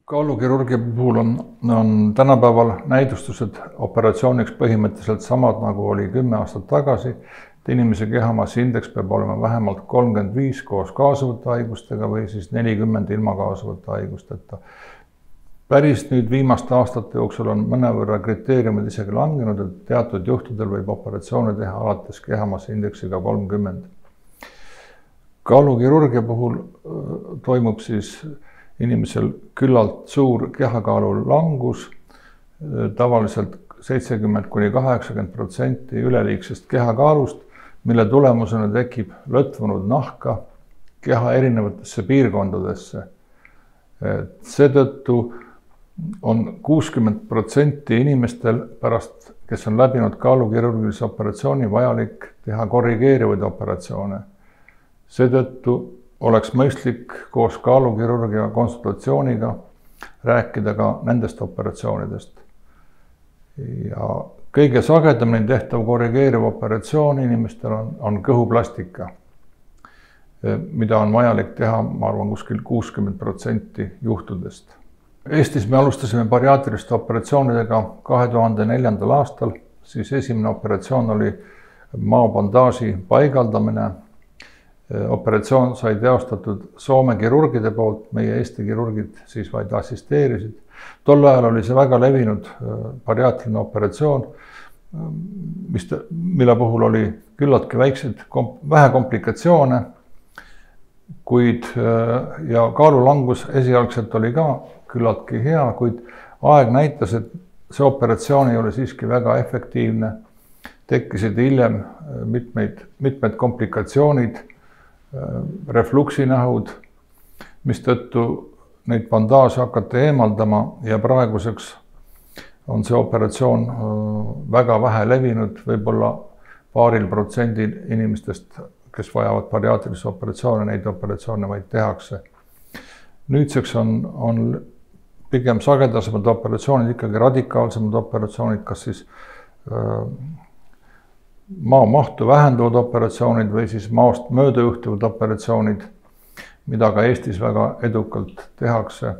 Kaalukirurgia puhul on tänapäeval näidustused operatsiooniks põhimõtteliselt samad, nagu oli 10 aastat tagasi. Inimese kehamassi indeks peab olema vähemalt 35 koos kaasuvate haigustega või siis 40 ilma kaasuvate haigusteta. Päris nüüd viimaste aastate jooksul on mõnevõrra kriteeriumid isegi langenud, et teatud juhtudel võib operatsioone teha alates kehamassi indeksiga 30. Kaalukirurgia puhul toimub siis inimesel küllalt suur kehakaalu langus, tavaliselt 70–80% üleliigsest kehakaalust, mille tulemusena tekib lõtvunud nahka keha erinevatesse piirkondadesse. Seetõttu on 60% inimestel pärast, kes on läbinud kaalukirurgilise operatsiooni, vajalik teha korrigeerivaid operatsioone. Seetõttu oleks mõistlik koos kaalukirurgia konsultatsiooniga rääkida ka nendest operatsioonidest. Ja kõige sagedamini tehtav korrigeeriv operatsioon inimestel on kõhuplastika, mida on vajalik teha, ma arvan, kuskil 60% juhtudest. Eestis me alustasime bariaatriliste operatsioonidega 2004. aastal, siis esimene operatsioon oli maobandaaži paigaldamine. Operatsioon sai teostatud Soome kirurgide poolt, meie Eesti kirurgid siis vaid assisteerisid. Tol ajal oli see väga levinud bariaatriline operatsioon, mille puhul oli küllaltki vähe komplikatsioone, ja kaalulangus esialgselt oli ka küllaltki hea, kuid aeg näitas, et see operatsioon ei ole siiski väga efektiivne. Tekkisid hiljem mitmed komplikatsioonid, refluksinähud, mistõttu neid bandaaže hakati eemaldama ja praeguseks on see operatsioon väga vähe levinud, võib-olla paaril protsendil inimestest, kes vajavad bariaatrilisi operatsioone, neid operatsioone vaid tehakse. Nüüdseks on pigem sagedasemad operatsioonid, ikkagi radikaalsemad operatsioonid, kas siis maomahtu vähendavad operatsioonid või siis maost möödajuhtivad operatsioonid, mida ka Eestis väga edukalt tehakse.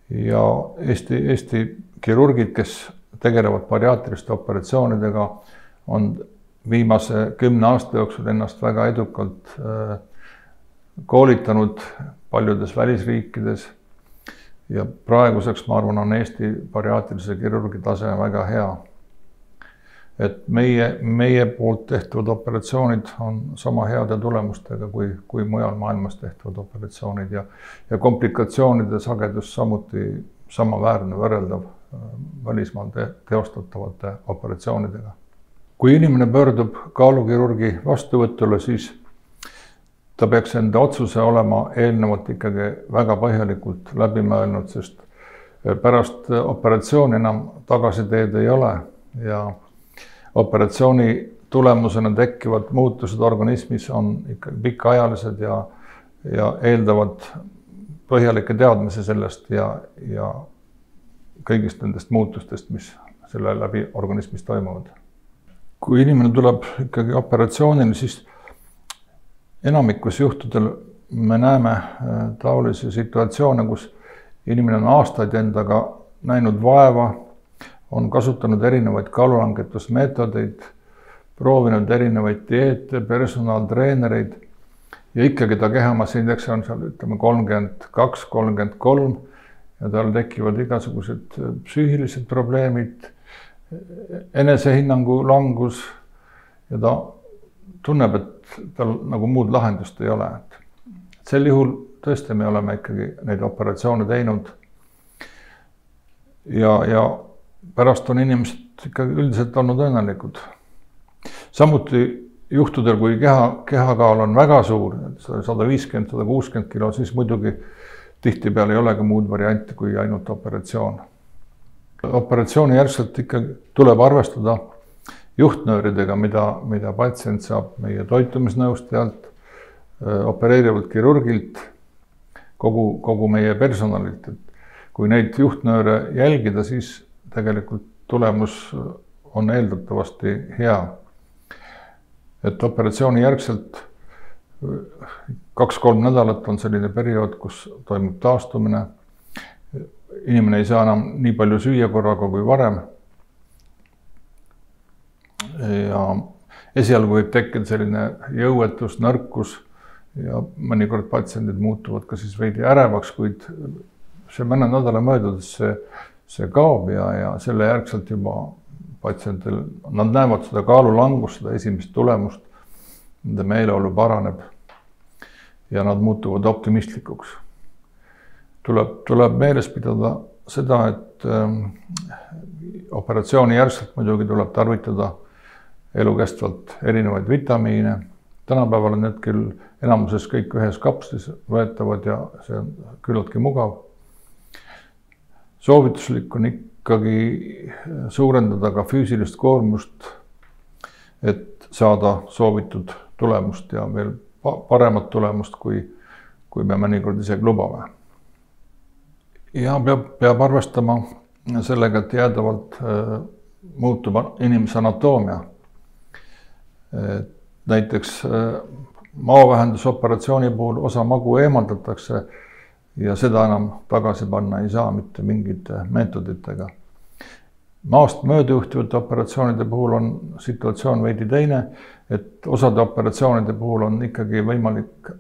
Ja Eesti kirurgid, kes tegelevad bariaatriliste operatsioonidega, on viimase 10 aasta jooksul ennast väga edukalt koolitanud paljudes välisriikides. Ja praeguseks, ma arvan, on Eesti bariaatrilise kirurgi tase väga hea. Et meie poolt tehtud operatsioonid on sama heade tulemustega kui mujal maailmas tehtud operatsioonid ja komplikatsioonide sagedus samuti samaväärne võrreldav välismaal teostatavate operatsioonidega. Kui inimene pöördub kaalukirurgi vastuvõtule, siis ta peaks enda otsuse olema eelnevalt ikkagi väga põhjalikult läbi mõelnud, sest pärast operatsiooni enam tagasiteed ei ole ja operatsiooni tulemusena tekkivad muutused organismis on ikka pikaajalised ja eeldavad põhjalikke teadmisi sellest ja kõigist nendest muutustest, mis selle läbi organismis toimuvad. Kui inimene tuleb ikkagi operatsioonile, siis enamikus juhtudel me näeme taolisi situatsioone, kus inimene on aastaid endaga näinud vaeva, on kasutanud erinevaid kaalulangetusmeetodeid, proovinud erinevaid dieete, personaaltreenereid ja ikkagi ta kehamassi indeks on seal 32–33 ja tal tekivad igasugused psüühilised probleemid, enesehinnangu langus ja ta tunneb, et tal nagu muud lahendust ei ole. Sel juhul tõesti me oleme ikkagi neid operatsioone teinud ja pärast on inimesed ikkagi üldiselt olnud õnnelikud. Samuti juhtudel, kui kehakaal on väga suur, 150–160 kilo, siis muidugi tihtipeale ei ole ka muud varianti kui ainult operatsioon. Operatsiooni järgselt ikkagi tuleb arvestada juhtnööridega, mida patsient saab meie toitumisnõustajalt, opereerivalt kirurgilt, kogu meie personalilt. Kui neid juhtnööre jälgida, siis tegelikult tulemus on eeldatavasti hea. Et operatsiooni järgselt 2–3 nädalat on selline periood, kus toimub taastumine. inimene ei saa enam nii palju süüa korraga kui varem. Ja esialgu võib tekkida selline jõuetus, nõrkus ja mõnikord patsiendid muutuvad ka siis veidi ärevaks, kuid see mõne nädala möödudes see kaob ja selle järgselt juba patsientil, nad näevad seda kaalulangust, seda esimest tulemust, nende meeleolu paraneb ja nad muutuvad optimistlikuks. Tuleb meeles pidada seda, et operatsiooni järgselt muidugi tuleb tarvitada elukestvalt erinevaid vitamiine. Tänapäeval on need küll enamuses kõik ühes kapslis võetavad ja see on küllaltki mugav. Soovituslik on ikkagi suurendada ka füüsilist koormust, et saada soovitud tulemust ja veel paremat tulemust, kui me mõnikord isegi lubame. Ja peab arvestama sellega, et jäädavalt muutub inimese anatoomia. Näiteks maovähendusoperatsiooni puhul osa magu eemaldatakse ja seda enam tagasi panna ei saa mitte mingite meetoditega. Maast möödajuhtivate operatsioonide puhul on situatsioon veidi teine, et osade operatsioonide puhul on ikkagi võimalik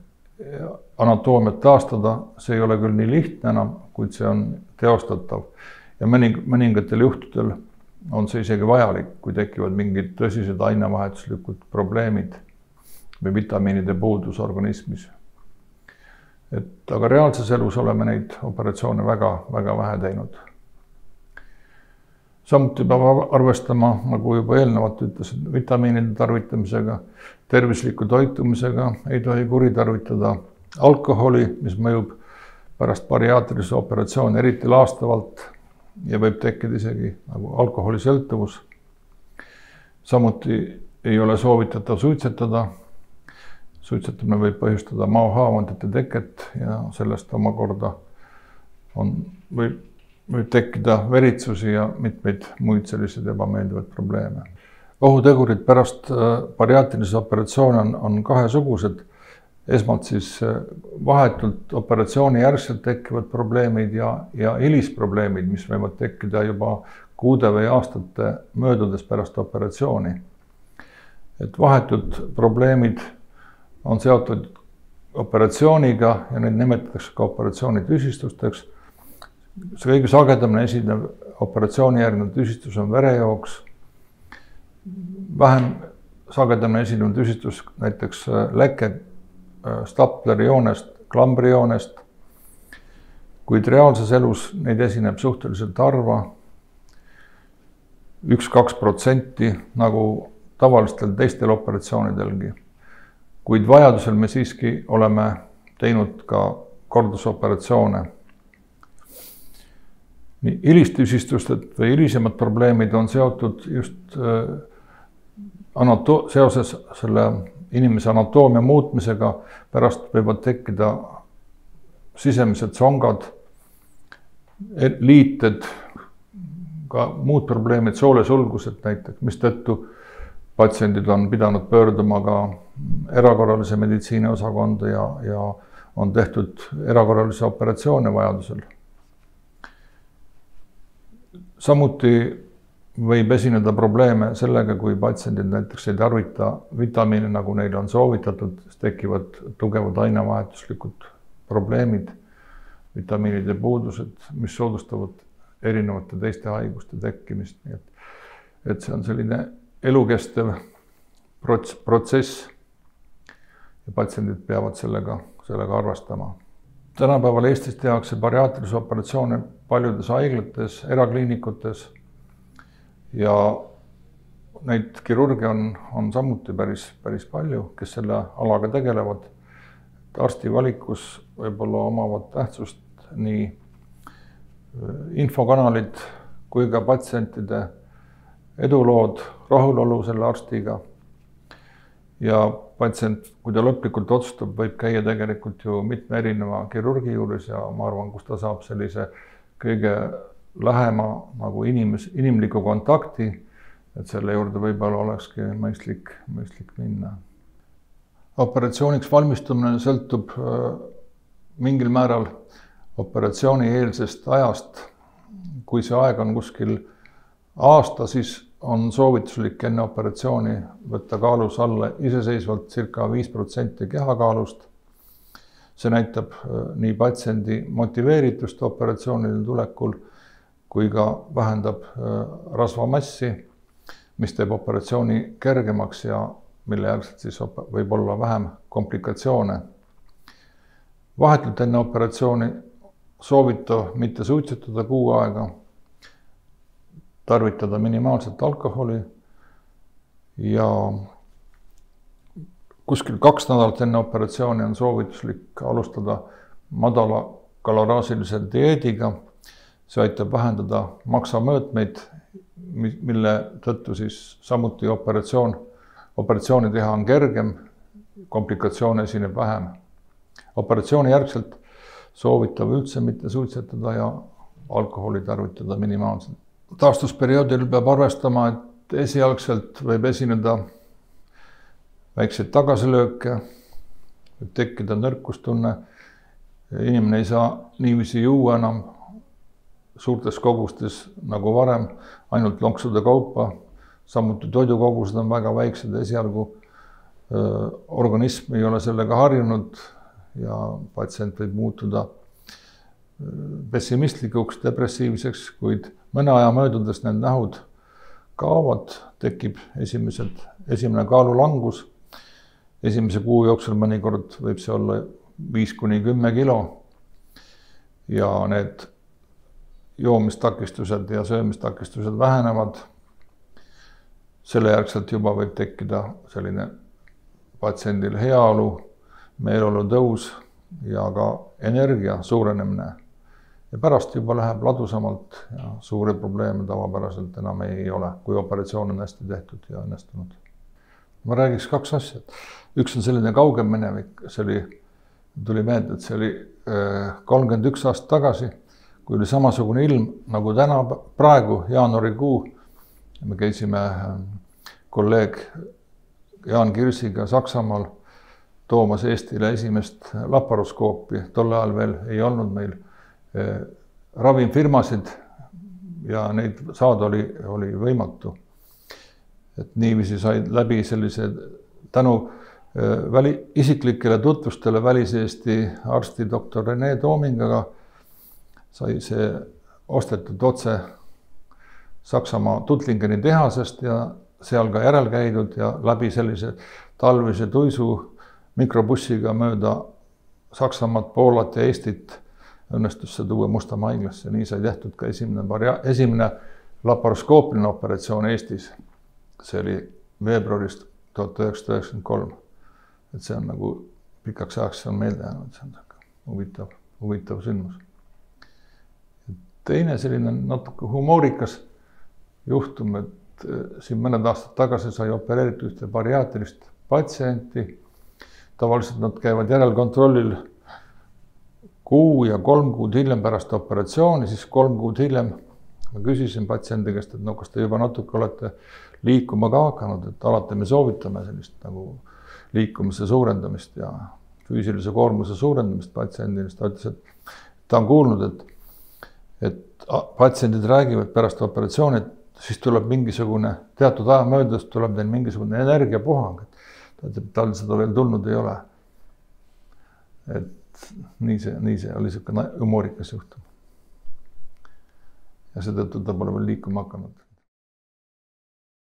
anatoomiat taastada. See ei ole küll nii lihtne enam, kuid see on teostatav. Ja mõningatel juhtudel on see isegi vajalik, kui tekivad mingid tõsised ainevahetuslikud probleemid või vitamiinide puudus organismis. Aga reaalses elus oleme neid operatsioone väga vähe teinud. Samuti peab arvestama, nagu juba eelnevalt ütlesin, vitamiinide tarvitamisega, tervisliku toitumisega, ei tohi kuritarvitada alkoholi, mis mõjub pärast bariaatrilise operatsiooni eriti laastavalt ja võib tekkida isegi nagu alkoholisõltuvus. Samuti ei ole soovitatav suitsetada. Suitsetamine võib põhjustada maohaavandite teket ja sellest omakorda võib tekkida veritsusi ja mitmeid muid selliseid ebameeldivaid probleeme. Ohutegurid pärast bariaatrilise operatsiooni on kahesugused. Esmalt siis vahetult operatsiooni järgselt tekkivad probleemid ja hilisprobleemid, mis võivad tekkida juba kuude või aastate möödudes pärast operatsiooni. Et vahetud probleemid on seotud operatsiooniga ja neid nimetatakse ka operatsioonitüsistusteks. See kõige sagedamini esinev operatsioonijärgne tüsistus on verejooks. Vähem sagedamini esinev tüsistus näiteks leke Stapleri joonest, klambri joonest, kuid reaalses elus neid esineb suhteliselt harva, 1-2% nagu tavalistel teistel operatsioonidelgi. Kuid vajadusel me siiski oleme teinud ka kordusoperatsioone. Hilistüsistused või hilisemad probleemid on seotud just seoses selle inimese anatoomia muutmisega, pärast võivad tekkida sisemised songad, liited, ka muud probleemid, soolesulgused näiteks, mis tõttu patsiendid on pidanud pöörduma ka erakorralise meditsiini osakonda ja on tehtud erakorralise operatsioone vajadusel. Samuti võib esineda probleeme sellega, kui patsiendid näiteks ei tarvita vitamiine, nagu neile on soovitatud, tekivad tugevad ainevahetuslikud probleemid, vitamiinide puudused, mis soodustavad erinevate teiste haiguste tekkimist. Et see on selline elukestev protsess ja patsiendid peavad sellega arvestama. Tänapäeval Eestis tehakse bariaatrilise operatsioone paljudes haiglates, erakliinikutes ja neid kirurge on samuti päris palju, kes selle alaga tegelevad. Arsti valikus võib-olla omavad tähtsust nii infokanalid kui ka patsientide edulood, rahulolu selle arstiga. Ja patsient, kui ta lõplikult otsustab, võib käia tegelikult ju mitme erineva kirurgi juures ja ma arvan, kus ta saab sellise kõige lähema nagu inimliku kontakti, et selle juurde võib-olla olekski mõistlik minna. Operatsiooniks valmistumine sõltub mingil määral operatsiooni eelsest ajast kui see aeg on kuskil aasta, siis on soovituslik enne operatsiooni võtta kaalus alla iseseisvalt circa 5% kehakaalust. See näitab nii patsiendi motiveeritust operatsioonile tulekul, kui ka vähendab rasvamassi, mis teeb operatsiooni kergemaks ja mille järgselt siis võib olla vähem komplikatsioone. Vahetult enne operatsiooni soovitav mitte suitsetada kuu aega, tarvitada minimaalselt alkoholi ja kuskil 2 nädalat enne operatsiooni on soovituslik alustada madala kaloraasilise dieediga. See aitab vähendada maksamõõtmeid, mille tõttu siis samuti operatsiooni teha on kergem, komplikatsioone esineb vähem. Operatsiooni järgselt soovitav üldse mitte suitsetada ja alkoholi tarvitada minimaalselt. Taastusperioodil peab arvestama, et esialgselt võib esineda väikseid tagasilööke, võib tekkida nõrkustunne, inimene ei saa niiviisi juua enam suurtes kogustes nagu varem, ainult lonksude kaupa, samuti toidukogused on väga väiksed, esialgu organism ei ole sellega harjunud ja patsient võib muutuda pessimistlikuks, depressiivseks, kuid mõne aja möödudes need nähud kaovad, tekib esimene kaalulangus. Esimese kuu jooksul mõnikord võib see olla 5–10 kilo ja need joomistakistused ja söömistakistused vähenevad. Selle järgselt juba võib tekkida selline patsiendil heaolu, meeleolu tõus ja ka energia suurenemine. Ja pärast juba läheb ladusamalt ja suuri probleeme tavapäraselt enam ei ole, kui operatsioon on hästi tehtud ja õnnestunud. Ma räägiks 2 asja. Üks on selline kaugem minevik, tuli meelde, et see oli 31 aastat tagasi, kui oli samasugune ilm nagu täna, praegu jaanuarikuu. Me käisime kolleeg Jaan Kirsiga Saksamaal toomas Eestile esimest laparoskoopi. Tolle ajal veel ei olnud meil ravimfirmasid ja neid saada oli võimatu. Et niiviisi sai läbi sellise tänu isiklikele tutvustele väliseesti arsti doktor Rene Toomingaga sai see ostetud otse Saksamaa Tuttlingeni tehasest ja seal ka järel käidud ja läbi sellise talvise tuisu mikrobussiga mööda Saksamaad, Poolat ja Eestit õnnestus see tuua Mustamäe haiglasse. Nii sai tehtud ka esimene laparoskoopiline operatsioon Eestis. See oli veebruarist 1993. Et see on nagu pikaks ajaks on meelde jäänud, see on huvitav sündmus. Teine selline natuke humoorikas juhtum, et siin mõned aastad tagasi sai opereeritud ühte bariaatilist patsienti. Tavaliselt nad käivad järelkontrollil kuu ja 3 kuud hiljem pärast operatsiooni, siis 3 kuud hiljem ma küsisin patsiendi käest, et kas te juba natuke olete liikuma ka hakanud, et alati me soovitame sellist nagu liikumise suurendamist ja füüsilise koormuse suurendamist patsiendile. Ta ütles, et ta on kuulnud, et patsiendid räägivad pärast operatsiooni, et siis tuleb mingisugune teatud aja möödudes tuleb teil mingisugune energiapuhang. Tal seda veel tulnud ei ole. Et nii see oli selline humoorikas juhtum. Ja seetõttu ta pole veel liikuma hakanud.